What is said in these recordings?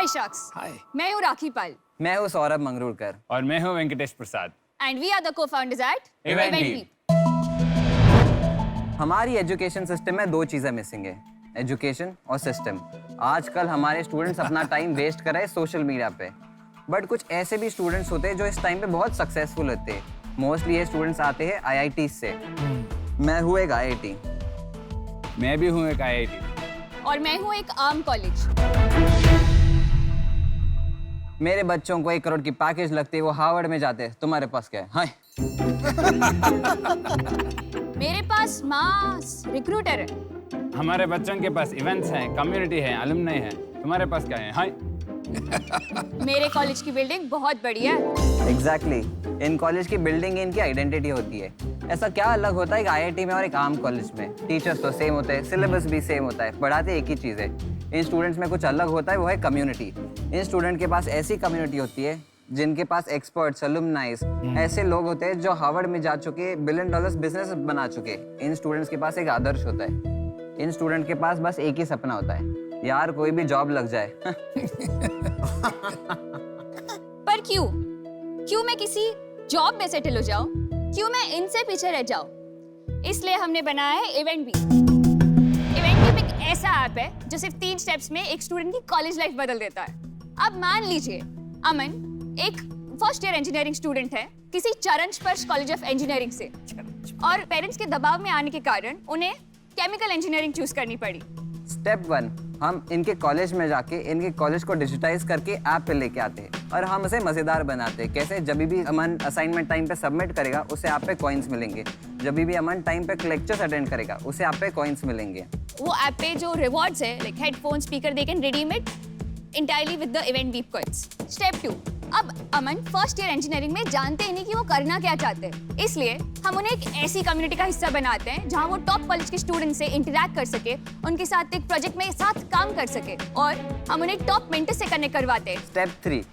हाय शख्स। हाय। मैं हूँ राखी पाल। मैं हूँ सौरभ मंगरूरकर। और मैं हूँ Venkatesh Prasad. And we are the co-founders at Eventbeep। हमारी एजुकेशन सिस्टम में दो चीज़ें मिसिंग है, एजुकेशन और सिस्टम। आजकल हमारे स्टूडेंट्स अपना टाइम वेस्ट कर रहे हैं सोशल मीडिया पे, बट कुछ ऐसे भी स्टूडेंट्स होते हैं जो इस टाइम पे बहुत सक्सेसफुल होते हैं। मोस्टली ये स्टूडेंट्स आते हैं IIT से। मैं हूँ एक IIT। मैं भी हूँ एक IIT। और मैं हूँ एक आर्म कॉलेज। मेरे बच्चों को 1 करोड़ की पैकेज लगती है, वो हार्वर्ड में जाते हैं। तुम्हारे पास क्या है? हाय। मेरे पास मास रिक्रूटर है। हमारे बच्चों के पास इवेंट्स हैं, कम्युनिटी है, अलुमनाई है। तुम्हारे पास क्या है? हाय। मेरे कॉलेज की बिल्डिंग बहुत बढ़िया है। एग्जैक्टली। इन कॉलेज की बिल्डिंग इनकी आइडेंटिटी होती है। ऐसा क्या अलग होता है एक IIT में और एक आर्म कॉलेज में? टीचर्स तो सेम होते हैं, सिलेबस भी सेम होता है, पढ़ाते एक ही चीज़ है। इन स्टूडेंट्स में कुछ अलग होता है, वो है कम्युनिटी। इन स्टूडेंट के पास ऐसी कम्युनिटी होती है जिनके पास एक्सपर्ट्स, अलुमनाइज, ऐसे लोग होते हैं जो हार्वर्ड में जा चुके, $1 बिलियन बिजनेस बना चुके। इन स्टूडेंट्स के पास एक आदर्श होता है। इन स्टूडेंट के पास बस एक ही सपना होता है, यार कोई भी जॉब लग जाए। पर क्यों मैं किसी जॉब में सेटल हो जाऊं? क्यों मैं इनसे पीछे रह जाऊं? इसलिए हमने बनाया है इवेंटबीप। इवेंटबीप एक ऐसा ऐप है जो सिर्फ 3 स्टेप्स में एक स्टूडेंट की कॉलेज लाइफ बदल देता है। अब मान लीजिए अमन एक फर्स्ट ईयर इंजीनियरिंग स्टूडेंट है किसी चरण स्पर्श कॉलेज ऑफ इंजीनियरिंग से, और पेरेंट्स के दबाव में आने के कारण उन्हें केमिकल इंजीनियरिंग चूज करनी पड़ी। स्टेप 1, हम इनके कॉलेज में जाके इनके कॉलेज को डिजिटाइज करके ऐप पे लेके आते हैं और हम उसे मजेदार बनाते हैं। कैसे? जब भी अमन असाइनमेंट टाइम पे सबमिट करेगा उसे ऐप पे कॉइन्स मिलेंगे। जब भी अमन टाइम पे लेक्चर्स अटेंड करेगा उसे ऐप पे कॉइन्स मिलेंगे। वो ऐप पे जो रिवॉर्ड्स है like headphone, speaker, they can redeem it entirely with the Eventbeep coins. Step 2, अब अमन फर्स्ट ईयर इंजीनियरिंग में जानते ही नहीं कि वो करना क्या चाहते हैं, इसलिए हम उन्हें एक ऐसी कम्युनिटी का हिस्सा बनाते हैं जहां वो टॉप कॉलेज के स्टूडेंट से इंटरैक्ट कर सके, उनके साथ एक प्रोजेक्ट में साथ काम कर सके, और हम उन्हें टॉप मेंटर से कनेक्ट करवाते हैं। स्टेप 3,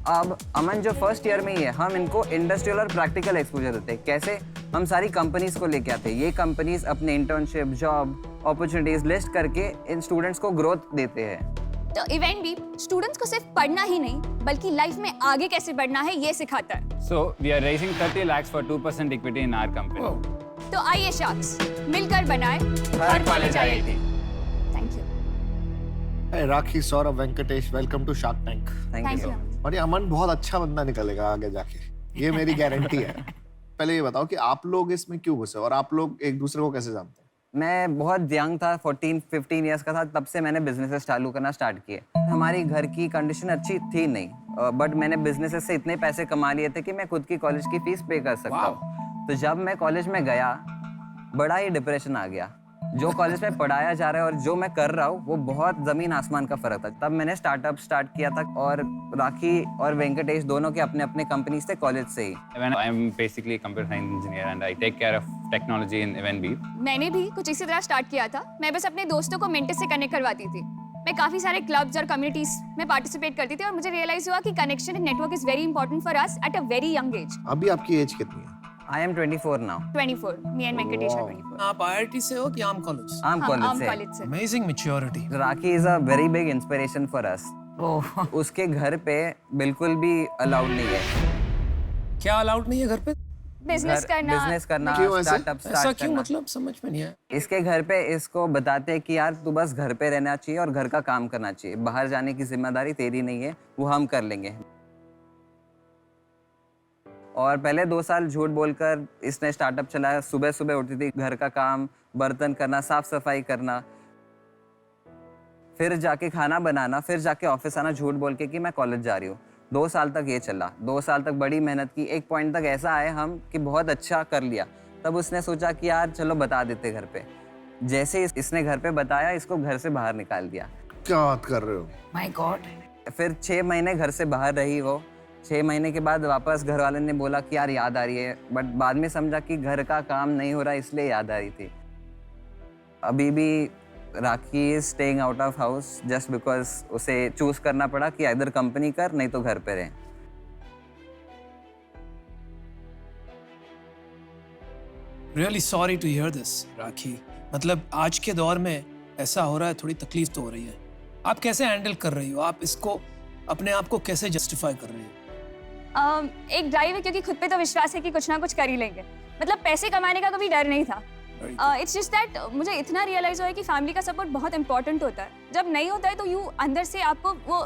अब अमन जो फर्स्ट ईयर में ही है, हम इनको इंडस्ट्रियल और प्रैक्टिकल एक्सपोजर देते हैं। कैसे? हम सारी कंपनीज को लेके आते हैं। ये कंपनीज अपने इंटर्नशिप, जॉब अपॉर्चुनिटीज लिस्ट करके इन स्टूडेंट्स को ग्रोथ देते हैं। तो इवेंटबीप स्टूडेंट्स को सिर्फ पढ़ना ही नहीं बल्कि लाइफ में आगे कैसे बढ़ना है ये सिखाता है। So we are raising 30 lakhs for 2% equity in our company. तो आइए शख्स मिलकर बनाए हर college IIT। Thank you. Hey, Rakhi, Saurabh, Venkatesh, welcome to shark tank. Thank you. और ये अमन बहुत अच्छा बंदा निकलेगा आगे जाके, ये मेरी गारंटी है। पहले ये बताओ कि आप लोग इसमें क्यों घुसे और आप लोग एक दूसरे को कैसे जानते हैं? मैं बहुत यंग था, 14-15 ईयर्स का था, तब से मैंने बिजनेसेस चालू करना स्टार्ट किए। हमारी घर की कंडीशन अच्छी थी नहीं, बट मैंने बिजनेसेस से इतने पैसे कमा लिए थे कि मैं खुद की कॉलेज की फीस पे कर सकता हूँ। तो जब मैं कॉलेज में गया, बड़ा ही डिप्रेशन आ गया। जो कॉलेज में पढ़ाया जा रहा है और जो मैं कर रहा हूँ वो बहुत ज़मीन आसमान का फ़र्क था। तब मैंने स्टार्टअप स्टार्ट किया था, और राखी और वेंकटेश दोनों के अपने अपने कंपनीज थे कॉलेज से ही। I'm basically a computer science engineer and I take care of technology in Eventbeep. मैंने भी कुछ इसी तरह स्टार्ट किया था। मैं बस अपने दोस्तों को मेंटर से कनेक्ट करवाती थी। मैं काफी सारे क्लब्स और कम्युनिटीज में पार्टिसिपेट करती थी, और मुझे रियलाइज हुआ कि connection and network is very important for us at a very young age. अभी आपकी एज कितनी है? I am 24 now। 24, me and Venkatesh are 24। आप IIT से हो कि आर्म कॉलेज? आर्म हम आर्म कॉलेज से। कॉलेज से। Amazing maturity. Rakhi is a very big inspiration for us. उसके घर पे बिल्कुल भी अलाउड नहीं है क्या अलाउड नहीं है घर पे? बिजनेस करना। क्यों ऐसे? स्टार्टअप ऐसा स्टार्ट क्यों? करना। मतलब समझ में नहीं आया। इसके घर पे इसको बताते हैं कि यार तू बस घर पे रहना चाहिए और घर का काम करना चाहिए, बाहर जाने की जिम्मेदारी तेरी नहीं है, वो हम कर लेंगे। और पहले 2 साल झूठ बोलकर इसने स्टार्टअप चलाया। सुबह सुबह उठती थी, घर का काम, बर्तन करना, साफ सफाई करना, फिर जाके खाना बनाना, फिर जाके ऑफिस आना झूठ बोल के कि मैं कॉलेज जा रही हूँ। 2 साल तक ये चला। 2 साल तक बड़ी मेहनत की। एक पॉइंट तक ऐसा आए हम कि बहुत अच्छा कर लिया। तब उसने सोचा कि यार चलो बता देते घर पे। जैसे इसने घर पे बताया, इसको घर से बाहर निकाल दिया। क्या बात कर रहे हो? My God. फिर 6 महीने घर से बाहर रही वो। 6 महीने के बाद वापस घर वाले ने बोला कि यार याद आ रही है, बट बाद में समझा कि घर का काम नहीं हो रहा इसलिए याद आ रही थी। अभी भी Rakhi is staying out of house just because उसे चूज करना पड़ा कि इधर कंपनी कर नहीं तो घर पे रहे। Really sorry to hear this Rakhi. मतलब आज के दौर में ऐसा हो रहा है, थोड़ी तकलीफ तो हो रही है। आप कैसे हैंडल कर रही हो? आप इसको अपने आप को कैसे जस्टिफाई कर रहे हैं? एक ड्राइव है क्योंकि खुद पे तो विश्वास है कि कुछ ना कुछ कर ही लेंगे। मतलब पैसे कमाने का कभी डर नहीं था। इट्स जस्ट दैट मुझे इतना रियलाइज हुआ है कि फैमिली का सपोर्ट बहुत इंपॉर्टेंट होता है। जब नहीं होता है तो यू अंदर से आपको वो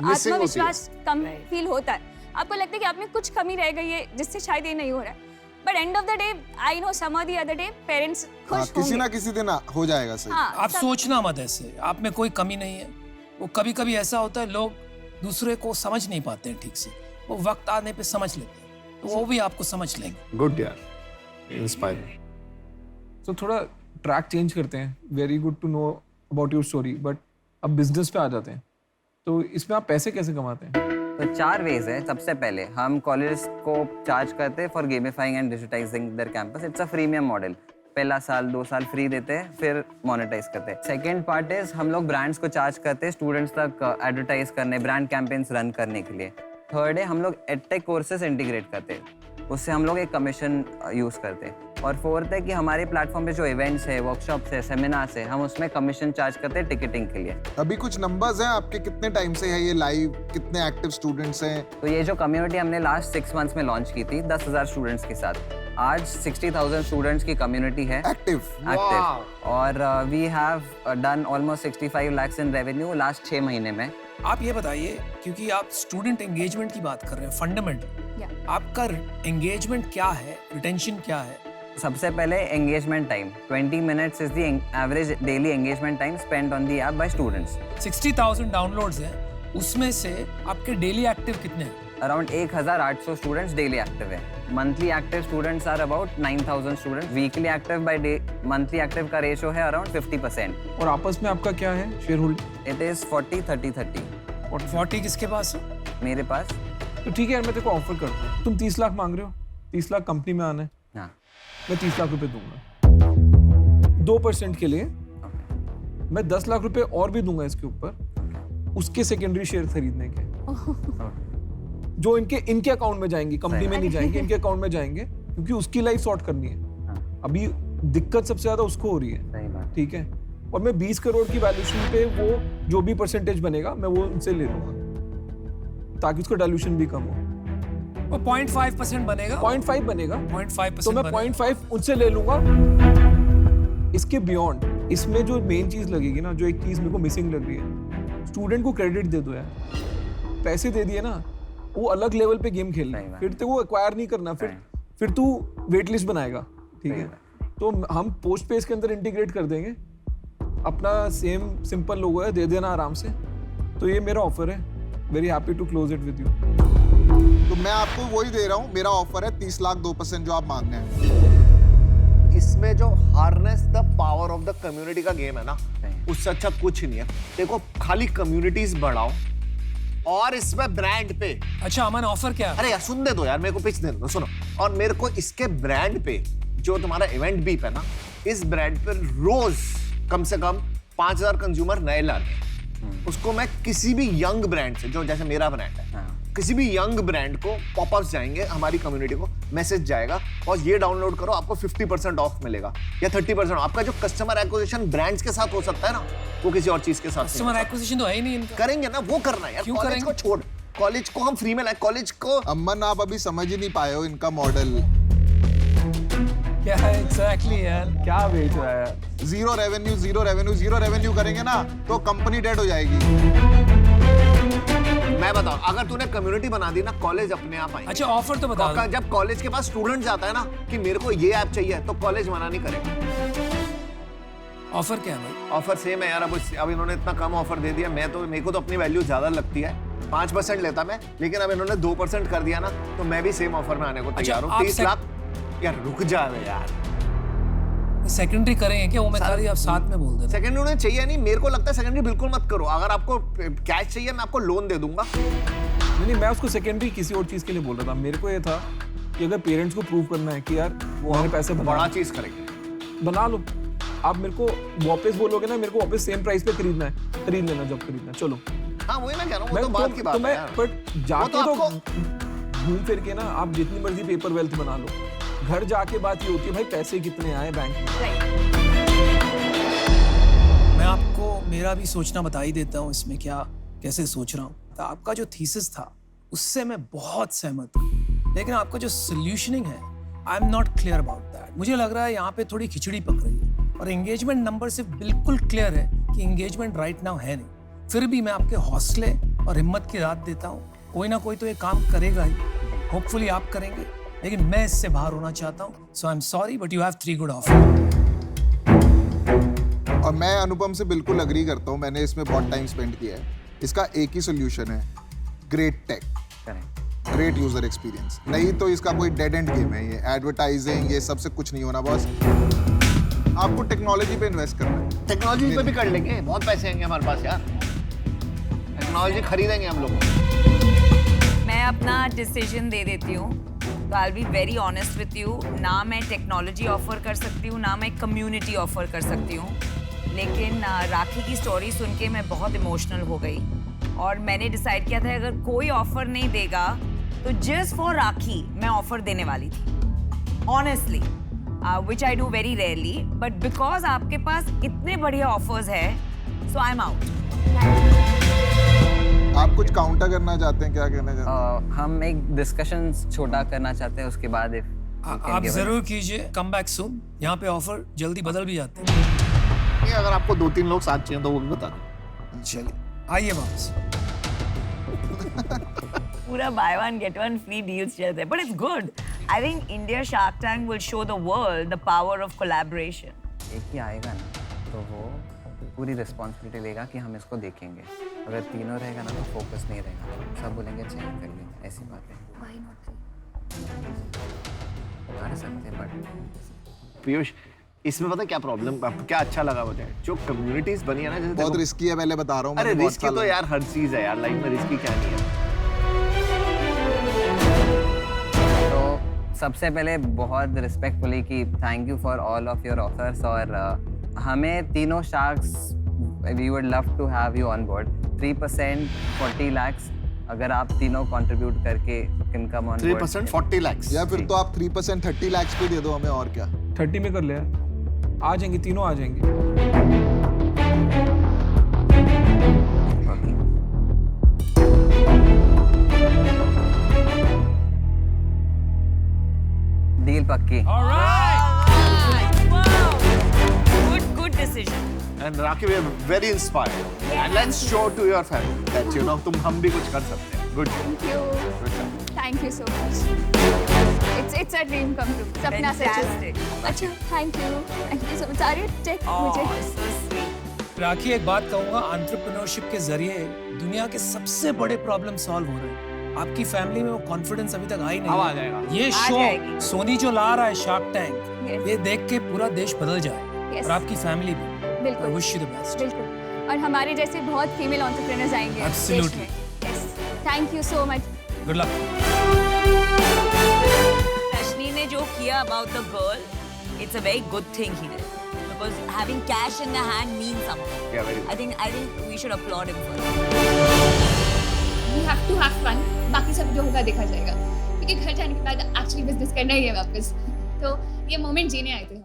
आत्मविश्वास कम फील होता है। आपको लगता है कि आप में कुछ कमी रह गई है जिससे शायद ये नहीं हो रहा है। But end of the day I know some of the other day parents खुश होंगे। किसी ना किसी दिन हो जाएगा सही। हाँ, आप सोचना मत ऐसे, आप में कोई कमी नहीं है। वो कभी कभी ऐसा होता है, लोग दूसरे को समझ नहीं पाते हैं ठीक से, वो वक्त आने पे समझ लेते हैं, तो वो भी आपको समझ लेंगे। गुड यार, इंस्पायरिंग। तो थोड़ा ट्रैक चेंज करते हैं। Very good to know about your story, but अब बिजनेस पे आ जाते हैं। तो इसमें आप पैसे कैसे कमाते हैं? तो 4 वेज है। सबसे पहले हम कॉलेज को चार्ज करते हैं for gamifying and digitising their campus. It's a freemium model. पहला साल 2 साल फ्री देते हैं, फिर मोनेटाइज करते हैं। सेकेंड पार्ट इज हम लोग ब्रांड्स को चार्ज करते हैं स्टूडेंट्स तक एडवर्टाइज करने, ब्रांड कैंपेन्स रन करने के लिए। थर्ड है हम लोग एडटेक कोर्सेज इंटीग्रेट करते हैं, उससे हम लोग एक कमीशन यूज़ करते हैं। और फोर्थ है कि हमारे प्लेटफॉर्म पे जो इवेंट्स है, वर्कशॉप्स है, सेमिनार्स है, हम उसमें कमीशन चार्ज करते हैं टिकटिंग के लिए। अभी कुछ नंबर्स हैं आपके, कितने टाइम से है ये लाइव, कितने एक्टिव स्टूडेंट्स हैं? तो ये जो कम्युनिटी हमने लास्ट 6 मंथ्स में लॉन्च की थी 10,000 स्टूडेंट्स के साथ, आज 60,000 स्टूडेंट्स की कम्युनिटी है एक्टिव। और we have done almost 65 lakhs in revenue last 6 महीने में। आप ये बताइए, क्योंकि आप स्टूडेंट एंगेजमेंट की बात कर रहे हैं, फंडामेंटल आपका एंगेजमेंट क्या है, रिटेंशन क्या है? सबसे पहले engagement time 20 minutes is the average daily engagement time spend on the app by students. 60,000 downloads हैं, उसमें से आपके डेली एक्टिव कितने हैं? अराउंड 1,800 स्टूडेंट्स डेली एक्टिव है। Monthly active students are about 9,000 students. Weekly active by day monthly active का ratio है around 50%। और आपस में आपका क्या है शेयर होल्डिंग? It is 40-30-30। 40 किसके पास है? मेरे पास। तो ठीक है यार, मैं तेरे को ऑफर करता हूँ। तुम 30 लाख मांग रहे हो, 30 लाख कंपनी में आना है, हाँ, मैं 30 लाख रुपए दूंगा 2% के लिए। मैं 10 लाख रुपए और भी दूंगा इसके ऊपर, उसके सेकेंडरी शेयर खरीदने के, जो इनके अकाउंट में जाएंगे, कंपनी में नहीं जाएंगे, इनके अकाउंट में जाएंगे, क्योंकि उसकी लाइफ सॉर्ट करनी है। अभी दिक्कत सबसे ज्यादा उसको हो रही है, सही बात। ठीक है। और मैं 20 करोड़ की वैल्यूएशन पे वो जो भी परसेंटेज बनेगा मैं वो उनसे ले लूंगा, ताकि उसका डाइल्यूशन भी कम हो। वो 0.5% बनेगा। 0.5 बनेगा, 0.5% तो मैं 0.5 उनसे ले लूंगा। इसके बियॉन्ड इसमें जो मेन चीज लगेगी ना, जो एक चीज मेरे को मिसिंग लग रही है, स्टूडेंट को क्रेडिट दे दो यार। पैसे दे दिए ना, वो अलग लेवल पे गेम खेलना है, फिर तो वो एक्वायर नहीं करना, फिर तू वेट लिस्ट बनाएगा, ठीक है। तो हम पोस्ट पे इसके अंदर इंटीग्रेट कर देंगे, अपना सेम सिंपल लोगो है, दे देना आराम से। तो ये मेरा ऑफर है, very happy to close it with you. तो मैं आपको वही दे रहा हूँ, मेरा ऑफर है 30 लाख 2% जो आप मांग रहे हैं। इसमें जो harness the power of the community का गेम है ना, उससे अच्छा कुछ नहीं है। देखो, खाली कम्युनिटीज बढ़ाओ और इसमें ब्रांड पे। अच्छा अमन, ऑफर क्या है? अरे यार सुन दे दो यार, मेरे को पिच दे दो, सुनो। और मेरे को इसके ब्रांड पे, जो तुम्हारा इवेंट बीप है ना, इस ब्रांड पे रोज कम से कम 5,000 कंज्यूमर नए लाने। उसको मैं किसी भी यंग ब्रांड से, जो जैसे मेरा ब्रांड है, किसी भी यंग ब्रांड को पॉपअप्स जाएंगे, हमारी कम्युनिटी को मैसेज जाएगा और ये डाउनलोड करो, आपको 50% ऑफ मिलेगा या 30%। आपका जो कस्टमर एक्विजिशन ब्रांड्स के साथ हो सकता है ना, वो किसी और चीज के साथ कस्टमर एक्विजिशन तो है ही नहीं इनका। करेंगे ना, वो करना है यार। क्यों कॉलेज करेंगे? को छोड़, कॉलेज को हम फ्री में लाए, कॉलेज को। अमन, आप अभी समझ ही नहीं पाए हो इनका मॉडल। क्या है एग्जैक्टली यार? क्या बेच रहा है? जीरो रेवेन्यू करेंगे ना तो कंपनी डेड हो जाएगी। मैं बताऊं, अगर तूने कम्युनिटी बना दी ना, कॉलेज अपने आप आएंगे। अच्छा ऑफर तो बता दो। जब कॉलेज के पास स्टूडेंट जाता है ना कि मेरे को ये ऐप चाहिए, तो कॉलेज मना नहीं करेगा। ऑफर क्या है भाई? ऑफर सेम है यार। अब इन्होंने इतना कम ऑफर दे दिया। मेरे को तो अपनी वैल्यू ज्यादा लगती है, 5% लेता मैं, लेकिन अब इन्होंने 2% कर दिया ना, तो मैं भी सेम ऑफर में आने को तैयार हूँ। 30 लाख। यार रुक जा यार, सेकेंडरी करेंगे क्या? वो मैं सारी आप साथ में बोल देता। सेकेंडरी उन्हें चाहिए नहीं, मेरे को लगता है सेकेंडरी बिल्कुल मत करो। अगर आपको कैश चाहिए, मैं आपको लोन दे दूंगा। नहीं, मैं उसको सेकेंडरी किसी और चीज के लिए बोल रहा था। मेरे को ये था कि अगर पेरेंट्स को प्रूव करना है कि यार वो हमारे पैसे बड़ा चीज करेंगे, बना लो। आप मेरे को वापस बोलोगे ना, मेरे को वापस सेम प्राइस पे खरीदना है, खरीद लेना जब खरीदना। चलो, हाँ वही मैं कह रहा हूँ, वो तो बात की बात है यार। बट जाके तो घूम फिर के ना आप जितनी मर्जी पेपर वेल्थ बना लो, घर जाके बात ये होती है भाई पैसे कितने आए बैंक में। मैं आपको मेरा भी सोचना बता ही देता हूँ इसमें क्या कैसे सोच रहा हूँ। आपका जो थीसिस था उससे मैं बहुत सहमत हूँ, लेकिन आपका जो सोल्यूशनिंग है I am not clear about that. मुझे लग रहा है यहाँ पे थोड़ी खिचड़ी पक रही है और एंगेजमेंट नंबर से बिल्कुल क्लियर है कि एंगेजमेंट राइट नाउ है नहीं। फिर भी मैं आपके हौसले और हिम्मत की दाद देता हूँ, कोई ना कोई तो ये काम करेगा ही, होपफुली आप करेंगे, लेकिन मैं इससे बाहर होना चाहता हूँ। So I am sorry but you have 3 good offer. और मैं अनुपम से बिल्कुल अग्री करता हूँ, मैंने इसमें बहुत टाइम स्पेंड किया है। इसका एक ही सोल्यूशन है, great tech, great user experience. नहीं तो इसका कोई डेड एंड गेम है, ये एडवर्टाइजिंग ये सबसे कुछ नहीं होना। बस आपको टेक्नोलॉजी पे इन्वेस्ट करना है। टेक्नोलॉजी पे भी कर लेंगे, बहुत पैसे आएंगे हमारे पास यार, टेक्नोलॉजी खरीदेंगे हम लोग। मैं अपना डिसीजन दे देती हूँ, तो I will be very honest with you. ना मैं टेक्नोलॉजी ऑफर कर सकती हूँ, ना मैं कम्युनिटी ऑफर कर सकती हूँ, लेकिन राखी की स्टोरी सुन के मैं बहुत इमोशनल हो गई और मैंने डिसाइड किया था अगर कोई ऑफर नहीं देगा तो जस्ट फॉर राखी मैं ऑफर देने वाली थी, honestly, which I do very rarely, but because आपके पास इतने बढ़िया ऑफर्स है, सो आई एम आउट। आप कुछ काउंटर करना चाहते हैं, क्या कहना चाहते हैं? हम एक डिस्कशन छोटा करना चाहते हैं, उसके बाद आप जरूर कीजिए, कम बैक सून। यहाँ पे ऑफर जल्दी बदल भी जाते हैं। नहीं, अगर आपको 2-3 लोग साथ चाहिए तो वो भी बता दो। चलिए आइए वापस। पूरा by one get one free deals चलते हैं, but it's good. I think India shark tank will show the world the power of collaboration. एक ही आएगा ना तो वो पूरी रिस्पॉन्सिबिलिटी लेगा कि हम इसको देखेंगे। अगर तीनों रहेगा ना तो फोकस नहीं रहेगा, सब बोलेंगे चेंज कर लेंगे, ऐसी बात है। कर सकते हैं बट पीयूष, इसमें पता क्या प्रॉब्लम, आपको क्या अच्छा लगा मुझे, जो कम्युनिटीज बनी है ना, जैसे बहुत देखो- रिस्की है, पहले बता रहा हूँ। अरे मैंने बहुत रिस्की साल- तो यार हर चीज है यार, लाइफ में रिस्की क्या नहीं है। तो सबसे पहले बहुत रिस्पेक्टफुली कि thank you for all of your offers, और हमें तीनों sharks we would love to have you on board. 3% 40 lakhs, अगर आप तीनों कंट्रीब्यूट करके कैन कम ऑन 3% 40 lakhs। या फिर तो आप 3% 30 lakhs पे दे दो हमें, और क्या। 30 में कर ले यार, आ जाएंगे, तीनों आ जाएंगे। डील पक्की। Good decision. And Rakhi, we are very inspired. And let's show to your family that you know तुम हम भी कुछ कर सकते हैं। Good. Thank you so much. It's a dream come true. सपना सच है। Fantastic. अच्छा, thank you so much. सारे टेक Oh, मुझे so sweet. राखी, एक बात कहूंगा, एंटरप्रेन्योरशिप के जरिए दुनिया के सबसे बड़े प्रॉब्लम सॉल्व हो रहे हैं। आपकी फैमिली में वो कॉन्फिडेंस अभी तक आई नहीं। अब आ जाएगा। ये आ शो जाएगी। सोनी जो ला रहा है शार्क टैंक, Yes. ये देख के पूरा देश बदल जाए, Yes. और आपकी फैमिली भी। बिल्कुल। Wish you the best. बिल्कुल, और हमारे जैसे बहुत फीमेल एंटरप्रेन्योर्स आएंगे देश Absolutely. में। Yes. Thank you so much. Good luck. Rashni ने जो किया about the girl, it's a very good thing he did. Because having cash in the hand means something. Yeah, very good. I think we should applaud him for it. We have to have fun. बाकी सब जो होगा देखा जाएगा, क्योंकि घर जाने के बाद एक्चुअली बिजनेस करना ही है वापस। तो ये मोमेंट जीने आए थे।